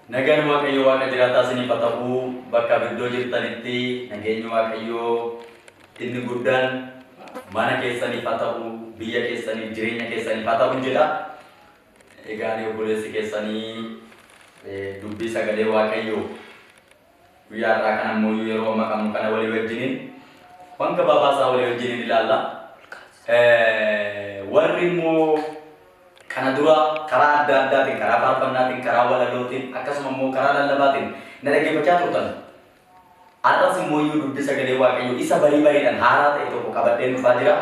Nagaan Waaqayyo Waaqa jiraataa isiniif haa ta'u bakka biddoo jirtanitti nageenyi Waaqayyo inni guddaan mana keessaniif haa ta'u biyya keessaniif jireenya keessaniif haa ta'u jedha. Egaan obboleessi keessanii dubbii sagalee Waaqayyo guyyaa irraa kan ammoo yeroo maqamu kana walii wajjiniin waan gabaabaa isaa walii wajjiniin ilaalla. Warri immoo kana dura karaa adda addaatiin karaa faarfannaatiin karaa walalootiin akkasuma immoo karaa lallabaatiin na dhaggeeffachaa turtan. Har'as immoo dubbii sagalee Waaqayyo isa bariidhaan haaraa ta'e tokko qabadheen dhufaa jira.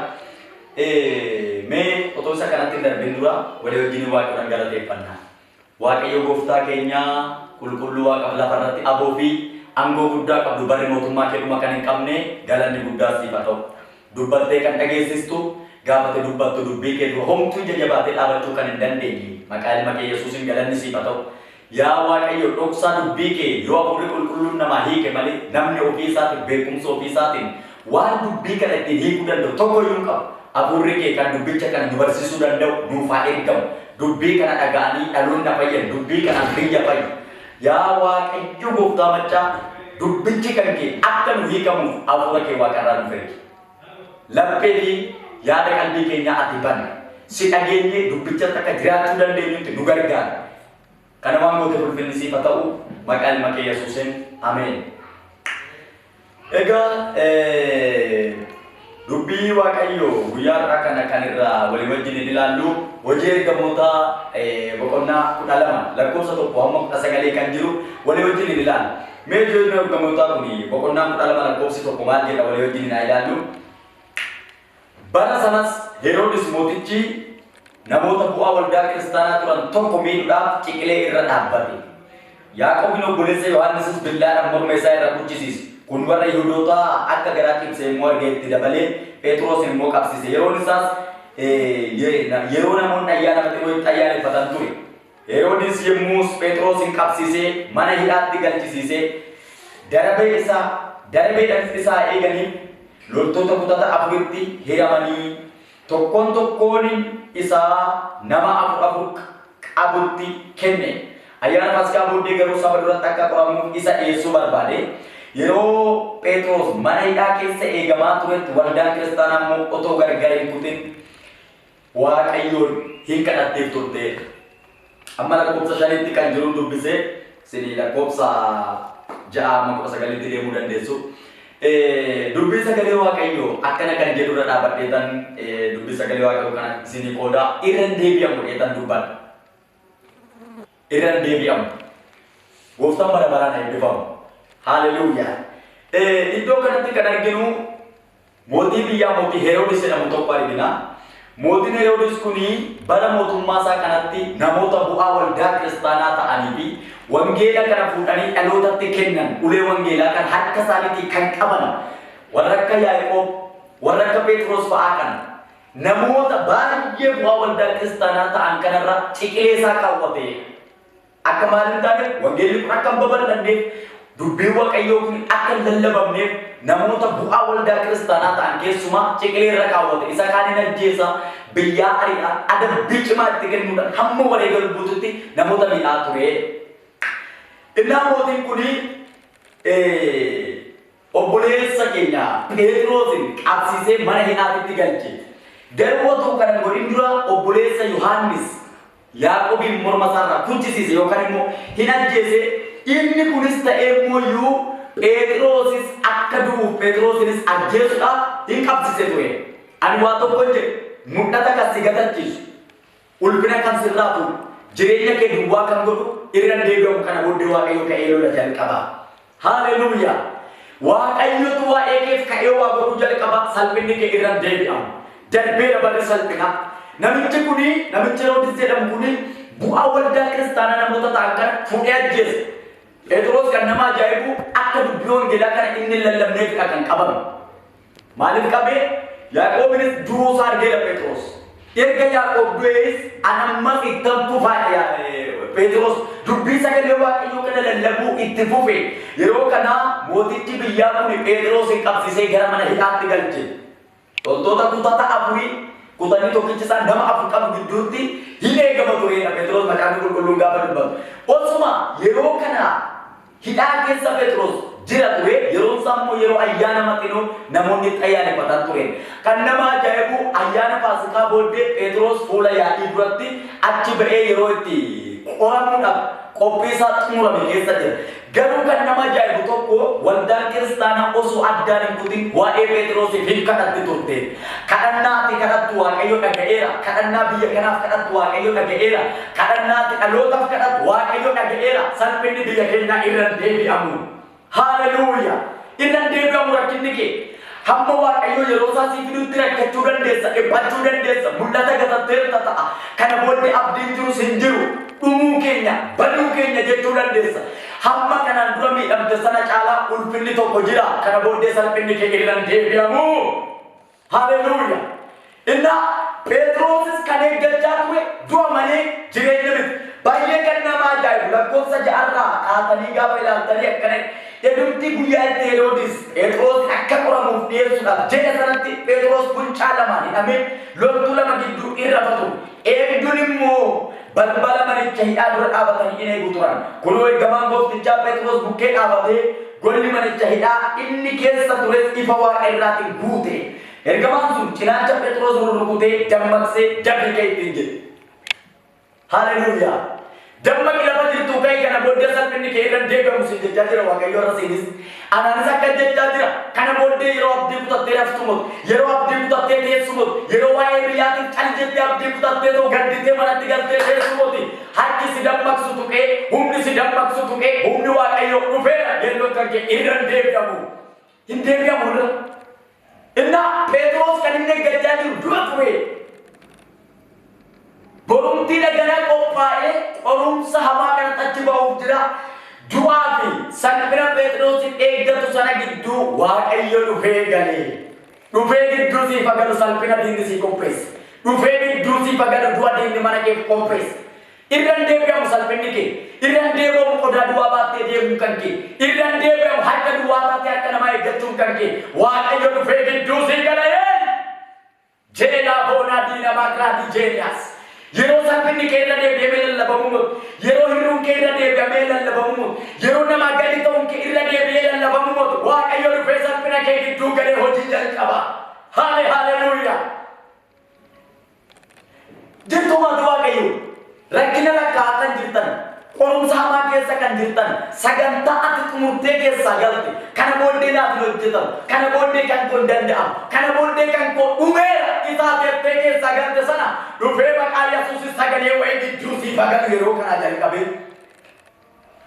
Mee otoo isa kanatti darbin dura walii wajjiniin Waaqayyoon galateeffanna. Waaqayyo gooftaa keenya qulqulluu Waaqa lafarratti aboo fi aangoo guddaa qabdu barri mootummaa keeduma kan hin qabne galanni guddaa siif haa ta'u. Dubbattee kan dhageessistu gaafate dubbattu dubbii kee dura homtuu jajjabaatee dhaabachuu kan hin dandeenye maqaa ilma kee Yesuusiin galanni siif haa ta'u. Yaa Waaqayyo dhoksaa dubbii kee yoo hafuurri qulqulluun namaa hiike malee namni ofii isaatiin beekumsa ofii isaatiin waan dubbii kana ittiin hiikuu danda'u tokko iyyuu qabu. Hafuurri kee kan dubbicha kana nu barsiisuu danda'u nuuf haa ergamu. Dubbii kana dhaga'anii dhaloonni na fayyan dubbii kanaan biyya fayyu. Yaa Waaqayyo gooftaa maccaa dubbichi kan kee akka nu hiikamuuf hafuura kee Waaqarraa nu ergi. Laphee fi yaada qalbii keenyaa ati banna. Si dhageenyee dubbicha akka jiraachuu dandeenyutti nu gargaara. Kana waan goote ulfinni siif haa ta'u maqaa ilma kee Yesuusiin ameen. Egaa dubbii Waaqayyo guyyaa irraa kana kan irraa walii wajjin ilaallu hojii ergamoota boqonnaa 12 lakkoofsa 1 hamma 19 kan jiru walii wajjin ilaalla. Mee hojii ergamootaa kun boqonnaa 12 lakkoofsi 1 maal jedha walii wajjin ilaallu. Bara sanas Heroodis mootichi namoota bu'aa waldaa kiristaanaa turan tokko miidhuudhaaf qiqilee irra dhaabbate. Yaaqoobiin obboleessa Yohaannisis billaadhaan morma isaa irra quchisiise. Kun warra Yihuudootaa akka garaa qibsee immoo argeetti dabalee Phexros immoo qabsiise. Yeroon isaas yeroo namoonni ayyaana Maxinootti ayyaaneffatan ture. Heroodis yemmuus Phexrosin qabsiisee mana hidhaatti galchisiisee darbeedhaan isaa eeganii loltoota kutata afuritti hiramanii tokkoon isaa nama afur qabutti kenne. Ayyaana Faasikaa booddee garuu saba duratti akka qoramuuf isa dhiyeessuu barbaade. Yeroo Phexros mana hidhaa keessa eegamaa turetti waldaan kiristaanaa immoo otoo gargar hin kutin Waaqayyoon hin kadhatteef turte. Amma lakkoofsa 5tti kan jiru dubbisee isin lakkoofsa 6-9 deemuu dandeessu. Dubbii sagalee Waaqayyo akkana kan jedhurra dhaabadheetan dubbii sagalee Waaqayyo kana isinii qooda irra deebi'amu dheetan dubbadha. Irra deebi'amu. Gooftaan bara baraan eebbifamu. Hallelujah. Iddoo kanatti kan arginu mootii biyyaa mootii Heroodis jedhamu tokko argina. Mootiin Heroodis kuni bara mootummaa isaa kanatti namoota bu'aa waldaa kiristaanaa ta'anii fi wangeela kana fuudhanii dhalootatti kennan ulee wangeelaa kan harka isaaniitii kan qaban warra akka Yaaqoob warra akka Phexros fa'aa kan namoota baay'ee bu'aa waldaa kiristaanaa ta'an kanarra qiqilee isaa kaawwate. Akka maaliin taane wangeelli kun akka hin babal'anneef dubbii Waaqayyoo kun akka hin lallabamneef namoota bu'aa waldaa kiristaanaa ta'an keessumaa qiqilee irra kaawwate. Isa kaaniin ajjeesa biyyaa ariidhaan adabbii cimaa itti kennuudhaan hamma wareega lubbuutti namoota miidhaa ture. Innaa mootiin kuni obboleessa keenya Phexrosin qabsiisee mana hidhaatti galche. Garuu otoo kana godhin dura obboleessa Yohaannis Yaaqoobiin morma isaarraa quchisiise yookaan immoo hin ajjeese. Inni kunis ta'ee immoo Phexrosis akka du'uuf Phexrosinis ajjeesuudhaaf hin qabsiise ture. Ani waa tokko jedhe mul'ata kan si gatachiisu ulfina kan sirraa fuudhu jireenya kee duwwaa kan godhu irra deebi'amu kana booddee Waaqayyo ka'ee lola jalqaba. Hallelujah. Waaqayyotu waa'ee keef ka'ee waa godhu jalqaba salphinni kee irra deebi'amu. Darbee dabarre salphina. Namichi Heroodis jedhamu kuni bu'aa waldaa kiristaanaa namoota ta'an kana fuudhee ajjeese. Phexros kan nama ajaa'ibu akka dubbii wangeelaa kana inni lallabneefidha kan qabame. Maaliif qabee? Yaaqoobinis du'uu isaa argeera Phexros. Erga Yaaqoob du'ees anammas ittan fufaa Phexros dubbii sagalee Waaqayyoo kana lallabuu itti fufe. Yeroo kana mootichi biyyaa kun Phexrosin qabsiisee gara mana hidhaatti galche. Loltoota kutanii tokkichi isaa nama afur qabu gidduutti hin eegama turedha. Phexros maqaa macam kulung gapa dulu. Osuma yero kana hidang ke Petros jira tuwe yero sammo yero ayana matino namun dit ayane patan tuwe. Karena ma jaebu ayana pasika bode Petros pula ya ibrati acci be yero ti orang muna kopi saat murah biasa saja. Garukan nama jaya butoko waldar kirstana osu addarin puting wa Petros hikkat diturte. Karena ti kadat tua kayo nagaera, karena biya kanaf kadat tua kayo nagaera, karena ti alotaf kadat tua kayo nagaera. Salpendi biya kena iran devi amu. Haleluya. Iran devi amu rakinike. Hamma wa kayo yerosa si fidutira kecudan desa bacudan desa mundata kata tertata kana bonde abdin juru sinjiru umukenya badukenya jecudan desa hamma kana durami am desana cala ulfilli to kojira kana bonde salpendi ke iran deviamu. Haleluya. Inna Petros kane gajatwe dua mane jirene baye kanna ma jay lakko sa jarra atani ga pela tali kane edumti buya Herodes Petros akkakura muftiye sudah jene sanati Petros puncala mani ame lontula magiddu irrafatu edunimmo balbala mani cahida dur abatan ine guturan kulo gaman go tinja Petros bukke abate golli mani cahida inni kesa tures ifawa irrati gute ergaman sun cinaca Petros rukute jammak se jabi kai tinje. Haleluya. Jammak ilapa jirtu kai kana bodde salpinni ke iran dega musin jajira wa kai yora sinis anan sakka jajira kana bodde yero abdi puta teraf sumut yero abdi puta te sumut yero wa riyati chaljete abdi puta te do gandite marati galte te sumuti hakki sidam maksutu ke humni sidam maksutu ke humni wa kai yo rufera yero kanke iran dega mu indega mu Inna Petros kanine gajjaju dua tuwe. Borumti negara kopae orum sahama kan tachiba ujra dua bi sanpira Petros ekdatu sana giddu wa ayyo dufe gale. Dufe giddu si pagalu sanpira dindi si kompres. Dufe giddu si pagalu dua dindi mana ke kompres. Iran dewi am salpendi ke Iran dewi am koda dua bate dia bukan ke Iran dewi am harga dua bate akan nama gacungkan ke wa ayo fegi dosi kalayen jela bona dina makra di jenias yero salpendi ke Iran dewi amel labamu yero hirun ke Iran dewi amel labamu yero nama gali ton ke Iran dewi amel labamu wa ayo fegi salpena ke du kale hoji jal kaba haleluya jitu ma dua kayu Rakina la katan jirtan, korum sama ke sakan jirtan, sagan taat kumurte ke sagalti, kana bonde na tulur jirtan, kana bonde kan ko danda, kana bonde kan ko umer, kita tete ke sagan desana, rufe makaya susi sagan ye wegi jusi bagan yero kana jari kabir.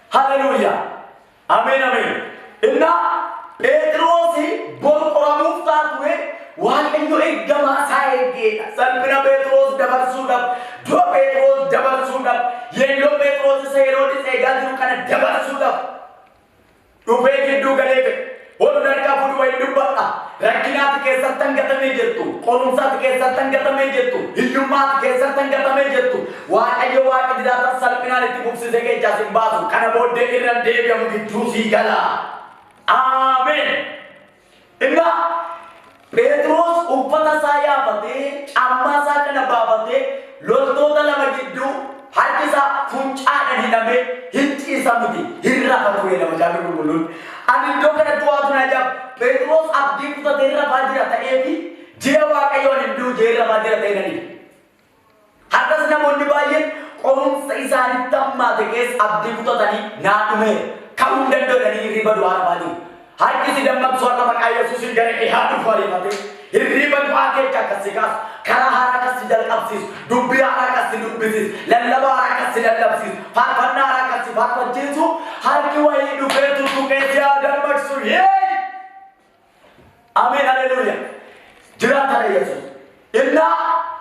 Haleluya, amin amin. Inna Petros bol koramuf tatwe. Wah itu gama saya ke salpina Petros dapat sudah dua Petros dapat sudah yelo Petros Herodes egal kana dapat sudah rupe gitu galebe orang dari kamu dua hidup bata rakinat ke satang kata mejetu kolom sat ke satang kata mejetu hidumat ke satang kata mejetu wah ayo wah tidak atas salpina itu bukti sebagai jasim basu karena bodde iran dewi yang begitu sigala amin enggak Petros upata saya bate amma sa kana babate lolto dala magiddu hadisa punca dan hinabe hinci samudi hirra patuwe na majabe bulun ani do kana tuwa tunaja Petros abdi puta terra bajira ta ebi jewa kayo hindu jera bajira ta nani hadas na monni bayen korum saisani tamma dekes abdi puta tani na ume kaum dendo dani riba duar baju Hai kisi dampak suara makaya susun dari ihadu fari mati. Hirriban pakai cakasikas, karahara kasi dal absis, dubiara kasi dubisis, lelabara kasi lelabsis, parpanara kasi parpan jinsu, hai kiwai dubetu tukeja dan maksud ye. Amin haleluya. Jerat ada Yesus. Inna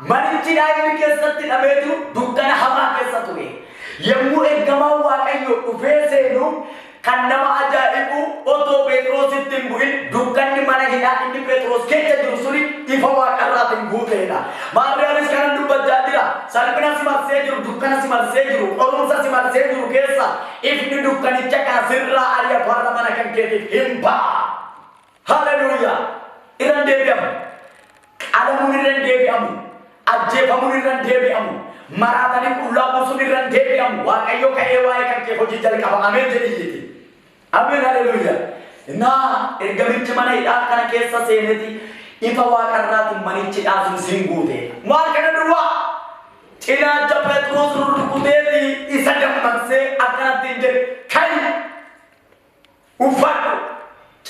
maninci dai kesati amedu dukkana hama kesatuge. Yemu egama wa kayo ubesenu Kanama ajaibu oto Petros timbuin dukkan di mana hina ini Petros kece jurusuri ifawa karatin butena mari alis kanan dubat jadira salpina simat sejuru dukkan simat sejuru orunsa simat sejuru kesa ifni dukkan icaka sirra arya parna mana kan kete himpa haleluya iran debiam alamun iran debiam ajje pamun iran debiam maratani ulla musun iran debiam beekamu waaqayyo ka'ee waa'ee kan kee hojii jalqaba ameen jedhiiti ameen haleluuyaa naa ergamichi mana hidhaa kana keessa seeneti ifa waaqarraatiin manichi dhaasuun siin guute maal kana duwwaa cinaacha Phexros rurrukuteeti isa dammaqsee akkanatti hin jedhe kai uffadhu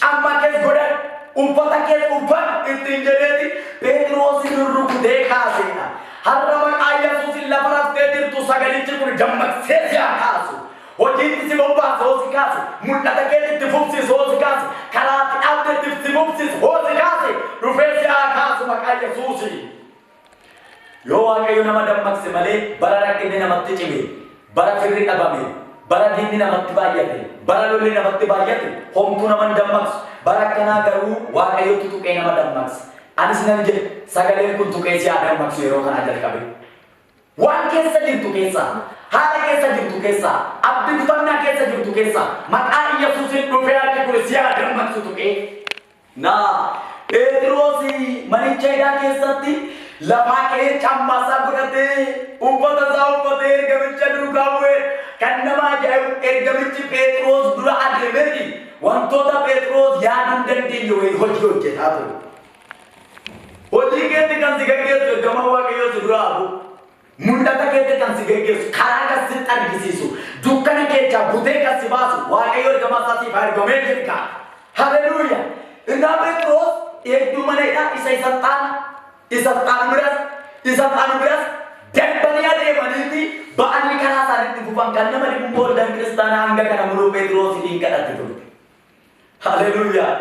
camma kees godhadhu uffata kees uffadhu ittiin jedheeti Phexros rurrukutee kaaseedha har'a maqaa Yesuusin lafa raftee jirtu sagalichi kun dammaqsee si haa kaasu hojiitti si bobbaasu hoo si kaase mul'ata keetitti fufsiisu hoo si kaase karaatti dhaabdetti si fufsiisu hoo si kaase dhufee si haa kaasu maqaa Yesuusin yoo waaqayyo nama dammaqse malee bara rakkinni namatti cime bara firri dhabame bara diinni namatti baay'ate bara lolli namatti baay'ate homtuu nama dammaqsu bara akkanaa garuu waaqayyotu tuqee nama dammaqsa anis nan jedhe sagaleen kun tuqee si haa dammaqsu yeroo kanaa jalqabe waan keessa jirtu keessa haala keessa jirtu keessa abdii kutannaa keessa jirtu keessa maqaa Yesuusin dhufee harki kun si haa dammaqsu tuqee naa Phexros manicha hidhaa keessatti lafaa ka'ee cammasaa godhatee uffata isaa uffatee ergamicha duukaa bu'ee kan nama ajaa'ibu ergamichi Phexros dura adeemeeti wantoota Phexros yaaduu hin dandeenye wayii hojii hojjetaa ture. Hojii keetti kan si gaggeessu ergama waaqayyoo si dura hafu mul'ata keetti kan si gaggeessu karaa kan si argisiisu dukkana keessaa butee kan si baasu waaqayyoo ergama isaatiif argamee jirka. Haleluuyaa! Innaa Phexros eegduu mana hidhaa isa xaan biras darbanii adeemaniiti ba'anii karaa isaaniitti fufan kan nama dhibu booldan kiristaanaa hanga kana muluu Phexrosiin kadhatte turte. Haleluuyaa!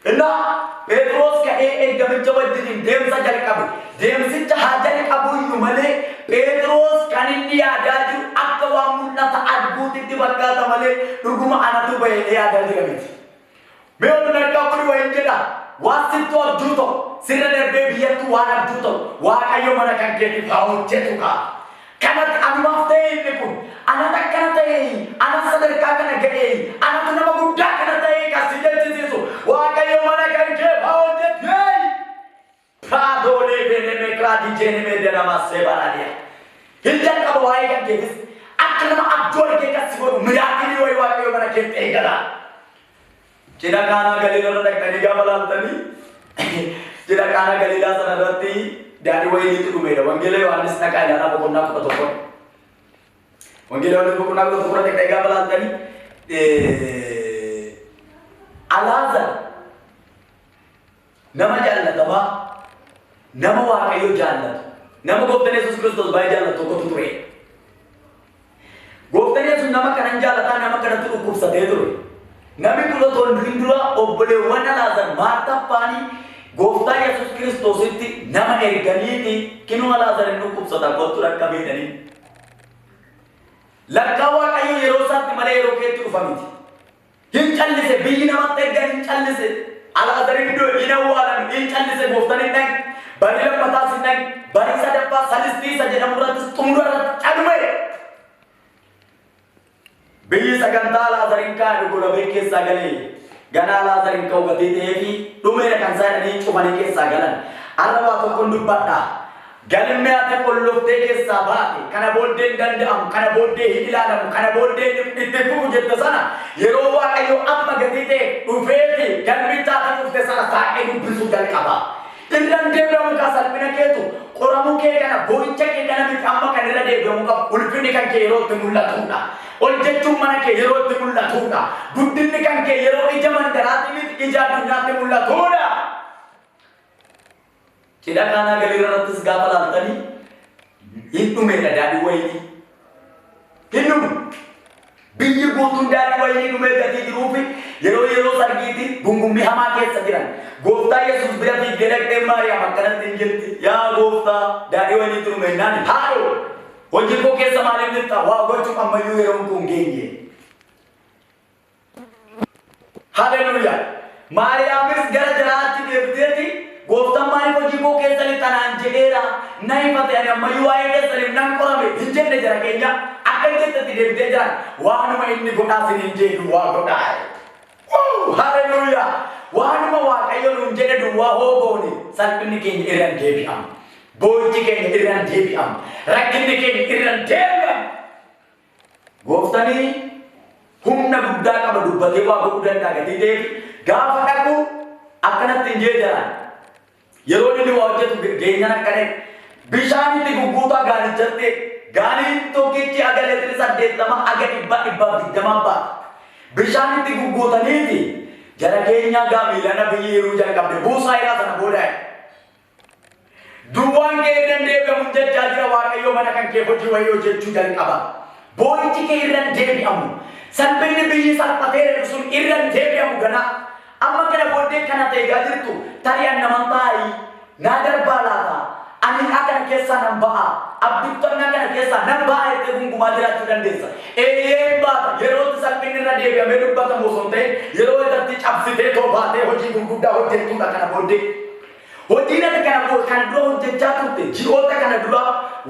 Innaa Phexros ka'ee ergamicha wajjiniin deemsa jalqabe. Deemsicha haa jalqabu iyyuu malee Phexros kan inni yaadaa jiru akka waan mul'ata arguutitti fakkaata malee dhuguma anatu bahee yaadaa jira miti. Mee oduu narkaa kuni wayin jedha waan sittu abjuu ta'u sirra darbee biyyattu waan abjuu ta'u waaqayyo mana kan keetiif haa hojjetu kaa. Kanatti anumaaf ta'e inni kun anatu akkana ta'e ana sadarkaa kana ga'e anatu nama guddaa kana ta'e kan si jechisiisu waaqayyo mana kan keef haa hojjetu. Praadoolee beenemee kiraadii jeenemee dedamaasee baraadee hin jalqaba waa'ee kan keetis akka nama abjuu argee kan si godhu miraakilii wayii waaqayyo mana keef eegala. Cina kaana Galiilaa dhaqanii gaafa laaltanii cina kaana Galiilaa sana irratti daadhii wayiniitu dhumeedha. Wangeela Yohaannis dhaqaa ilaalaa boqonnaa 11. Wangeela Yohaannis boqonnaa 11 dhaqanii gaafa laaltanii Alaazar nama jaallatamaa nama waaqayyo jaallatu nama gooftaan Yesuus Kiristoos baay'ee jaallatu tokkotu ture. Gooftaan Yesuus nama kanan jaalataa nama kanatti dhukkubsatee ture. Nami kula ton dura obboleewwan Alaazar Maartaa faanii gooftaa Yesuus Kiristoositti nama erganiiti kinuma Alaazar hin dhukkubsata kottu rakkabeedhanii. Lakkaa waaqayyo yeroo isaatti malee yeroo keetti dhufa miti. Hin callise biyyi namatti ergan hin callise Alaazar iddoo hin awwaalan hin callise gooftaan hin dhaqe bari lammataas hin dhaqe bari sadaffaa salistii isa jedhamu irrattis xumura irratti calume. Biyyi sagantaa Alaazarin kaan godhamee keessaa galee gana Alaazarin ka'u gatee ta'ee fi dhumeera kan isaanii cufanii keessaa galan har'a waa tokkoon dubbadha. Galmee ati qolloftee keessaa baate kana booddee hin danda'amu kana booddee hin ilaalamu kana booddee itti fufu jette sana yeroo waaqayyo amma gatii ta'e dhufeeti galmicha ati dhufte sana saaqee dubbisuu jalqaba. Irraan deebi'amu kaa salphina keetu qoramuu kee kana boo'icha kee kana miti amma kan irra deebi'amu qabu ulfinni kan kee yeroo itti mul'atudha. Hojjechuun mana kee yeroo itti mul'atudha. Guddinni kan kee yeroo ija mandaraatti miti ija addunyaatti mul'atudha. Cidha kaanaa Galiilaa irrattis gaafa laaltanii hin dhumeedha daadhii wayinii. Hin dhumu. Biyyi guutuun daadhii wayinii dhumee gatii jiruufi yeroo sargiitti gungummii hamaa keessa jiran. Gooftaa Yesuus bira fiigdee dhaqxee Maariyaam akkanatti hin jirti. Yaa gooftaa daadhii wayiniitti dhume naan haadhoo. Hojii koo keessa maaliif jirta? Waa gochuuf ammayyuu yeroon kun geenye. Haleluuyaa. Maariyaamis gara jaraatti deebiteeti gooftaan maaliif hojii koo keessa lixanaan jedheera na himate ani ammayyuu waa'ee keessaniif nan qorame hin jenne jara keenya akka jettatti deebitee jiran waanuma inni godhaa siniin jedhu waa godhaa. Haleluuyaa. Waanuma waaqayyo nuun jedhe duwwaa hoogoone salphinni keenya irraan deebi'ama. Boochi keenya irraan deebi'ama. Rakkinni keenya irraan deebi'ama. Gooftanii humna guddaa qaba dubbatee waa godhuu danda'a gatii ta'eef gaafa dhaqu akkanatti hin jedhan yeroo inni waa hojjetu geenyaan akkane bishaan itti gugguutaa gaanichatti gaaniin tokkichi aga leetiri 80 aga 120 ba'a bishaan itti gugguutaniiti jara keenya gaamiilana biyyi yeroo jalqabde buusaa irraa sana booda duwwaan kee dandeebi'amu jechaa jira waaqayyoo mana kan kee hojii wayii hojjechuu jalqaba boo'ichi kee irraan deebi'amu salphinni biyyi salphatee sun irraan deebi'amu gana amma kana booddee kana ta'eegaa jirtu tari'an naman taa'ii naa darbaa laata ani akkana keessaa nan ba'a abduttanna kana keessaa nan ba'a jettee gungumaa jiraachuu dandeessa eeyyeen baata yerootti salphinni irra deebi'amee dubbatamu osoo hin ta'in yeroo irratti cabsitee too baatee hojii gurguddaa hojjettuudha kana booddee hojiin ati kana dura hojjechaa turte ji'oota kana dura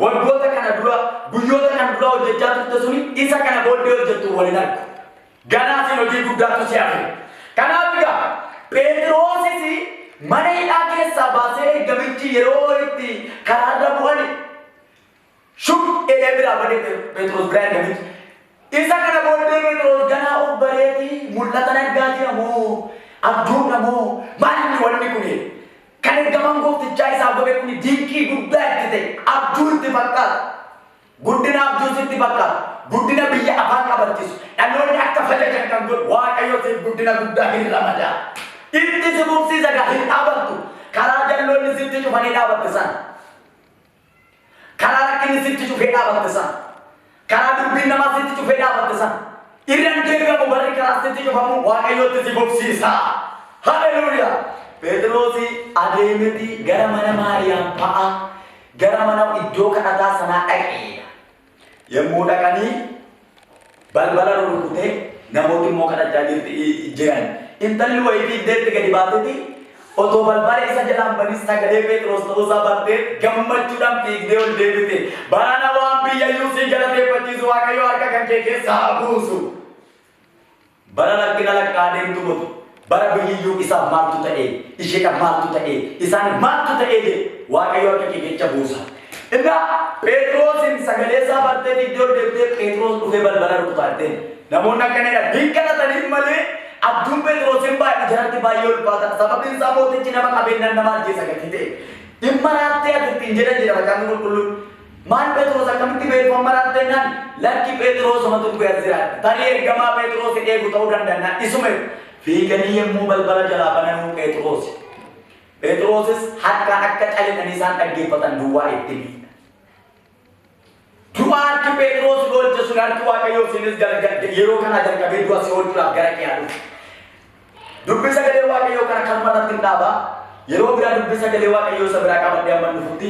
waggoota kana dura guyyoota kana dura hojjechaa turte suni isa kana booddee hojjettu waliin argu ganaatiin hojii guddaatu si hafe kanaaf egaa Phexrosis mana hidhaa keessaa baasee gamichi yeroo itti karaarra bu'ani shuk edee biraa badee Phexros biraa gamichi isa kana booddee Phexros ganaa of bareetii mul'atan argaa jira moo abjuudha moo maali wanni kuni kan ergamaan gooftichaa isaa godhe kun dinqii guddaa itti ta'e abjuu itti fakkaata guddina abjuus itti fakkaata guddina biyya afaan qabachiisu dhaloonni akka fayyadaman kan godhu waaqayyo siif guddina guddaa hin ramadaa itti si bubsiisa gaa hin dhaabattu karaa jalloonni sitti cufanii dhaabatte san karaa rakkinni sitti cufee dhaabatte san karaa dubbiin namaa sitti cufee dhaabatte san irraan deebi'amu barri karaa sitti cufamu waaqayyotti si bubsiisa haleluuyaa Phexrosi adeemeti gara mana Maariyaam fa'a gara mana iddoo kadhataa sanaa dhaqee yommuu dhaqanii balbala rurrukutee namooti immoo kadhachaa jiran intalli wayii fiigdeetti gadi baatetti otoo balbala isa jalaan banis sagalee Phexros ta'uusaa bartee gammachuudhaan fiigdee ol deebite barana waan biyyayyuu sii galateeffachiisu waaqayyo harka kan kee keessaa haa buusu bara lakkina lakkaa deemtu mutu bara biyyuu isaa maaltu ta'e isheedha maaltu ta'e isaan maaltu ta'e waaqayyo akka keecha buusa egaa Phexrosin sagalee isaa bartee iddoo deebitee Phexros dhufee balbala rukutaatee namoonni akkanidha dinqalataniif malee abjuun Phexrosin baay'ee jaratti baay'ee ulfaata sababiin isaa mootichi nama qabeenyaan nama ajjeesa gati ta'e dhimma raattee ati jedhan jedha maqaan qulqulluun maal Phexros akkamitti beekama raattee naan lakki Phexros homatu dhufee jiraata tarii ergamaa Phexros eegu ta'uu danda'a isume fiiganii yommuu balbala jalaa bananuu Phexrosis harka akka calaqanii isaan dhaggeeffatan duwwaa itti miidha. Duwwaa harki Phexros gocha sun harki waaqayyoo sinis yeroo kana jalqabee du'a si oolchuudhaaf gara kee dhufe. Dubbi sagalee waaqayyoo kana kan marratti hin dhaabaa yeroo biraa dubbi sagalee waaqayyoo isa biraa qabadhee amma dhufutti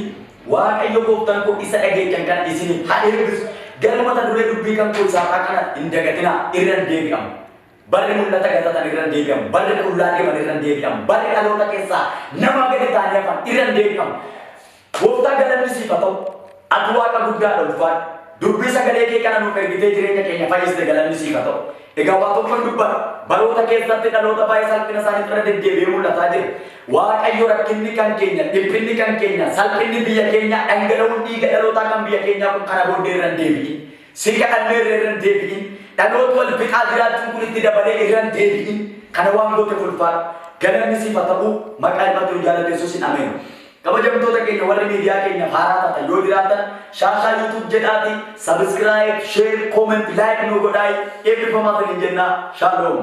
waaqayyo gooftaan koo isa dhageechan kan isin haa eebbisu galmata duree dubbii kan koo isaa akkana hin dagatina irraan deebi'amu. Barri mul'ata gatatan irraan deebi'amu barri qullaa deeman irraan deebi'amu barri dhaloota keessaa nama gadi ta'anii hafan irraan deebi'amu gooftaa galanni siif haa ta'u ati waaqa guddaadha ulfaadha dubbii sagalee kee kana nuuf ergitee jireenya keenya fayyiste galanni siif haa ta'u egaa waa tokkoon dubbata baroota keessatti dhaloota baay'ee salphina isaanii irra deddeebi'ee mul'ataa jira waaqayyo rakkinni kan keenya dhiphinni kan keenya salphinni biyya keenya dhangala'uun dhiiga dhalootaa kan biyya keenyaa kun kana booddee irraan deebi'in si kadhannee irraan deebi'in dhaloota wal fixaa jiraachuun kun itti dabalee irraan deebi'in kana waan goote ulfaadha galanni siif haa ta'u maqaa ilmaatti jaallatee Yesuusiin ameen kabajamtoota keenya warri miidiyaa keenya haaraa ta'an yoo jiraatan shaashaa YouTube jedhaati subscribe share comment like nu godhaa eebbifamaa ta'in jenna shalom